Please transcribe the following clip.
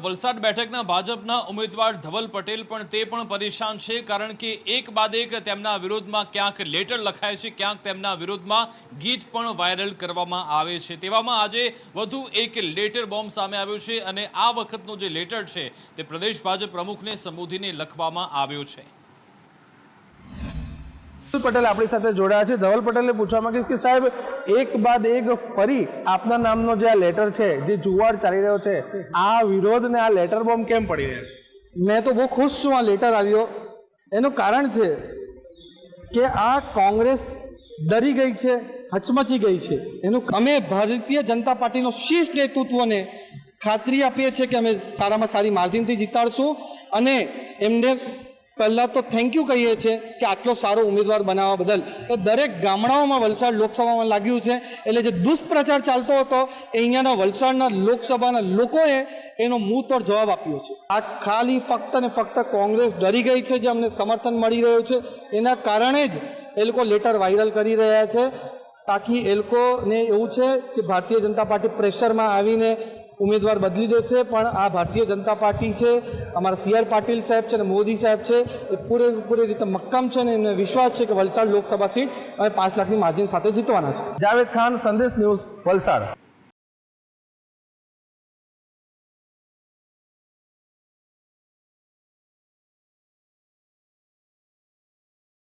વલસાડ બેઠકના ભાજપના ઉમેદવાર ધવલ પટેલ પણ પરેશાન છે, કારણ કે એક બાદ એક તેમના વિરોધમાં ક્યાંક લેટર લખાય છે, ક્યાંક તેમના વિરોધમાં ગીત પણ વાયરલ કરવામાં આવે છે। તેવામાં આજે વધુ એક લેટર બોમ્બ સામે આવ્યો છે અને આ વખતનો જે લેટર છે તે પ્રદેશ ભાજપ પ્રમુખને સંબોધીને લખવામાં આવ્યો છે। પટેલ આપણી સાથે જોડાયા છે। ધવલ પટેલને પૂછવા માંગીશ કે સાહેબ, એક બાદ એક ફરી આપના નામનો જે આ લેટર છે, જે જુવાળ ચાલી રહ્યો છે, આ વિરોધ ને આ લેટર બોમ્બ કેમ પડી રહ્યા છે? मैं तो बहुत खुश છું આ લેટર આવ્યો। એનું કારણ છે કે આ કોંગ્રેસ ડરી ગઈ છે, હચમચી ગઈ છે। એનું અમે ભારતીય જનતા પાર્ટીનો શીર્ષ નેતૃત્વને ખાતરી આપીએ છીએ કે અમે સારામાં સારી માર્જિનથી જીતાડશું અને એમને પહેલાં તો થેન્ક યુ કહીએ છીએ કે આટલો સારો ઉમેદવાર બનાવવા બદલ। એ દરેક ગામડાઓમાં વલસાડ લોકસભામાં લાગ્યું છે, એટલે જે દુષ્પ્રચાર ચાલતો હતો એ અહીંયાના વલસાડના લોકસભાના લોકોએ એનો મુંહતોડ જવાબ આપ્યો છે। આ ખાલી ફક્ત ને ફક્ત કોંગ્રેસ ડરી ગઈ છે, જે અમને સમર્થન મળી રહ્યું છે એના કારણે જ એ લોકો લેટર વાયરલ કરી રહ્યા છે, તાકી એ લોકોને એવું છે કે ભારતીય જનતા પાર્ટી પ્રેશરમાં આવીને ઉમેદવાર બદલી દેશે। પણ આ ભારતીય જનતા પાર્ટી છે, અમારા CR પાટીલ સાહેબ છે અને મોદી સાહેબ છે, એ પૂરેપૂરી રીતે મક્કમ છે અને એમને વિશ્વાસ છે કે વલસાડ લોકસભા સીટ અમે 5 લાખની માર્જિન સાથે જીતવાના છે। જાવેદ ખાન, સંદેશ ન્યૂઝ, વલસાડ।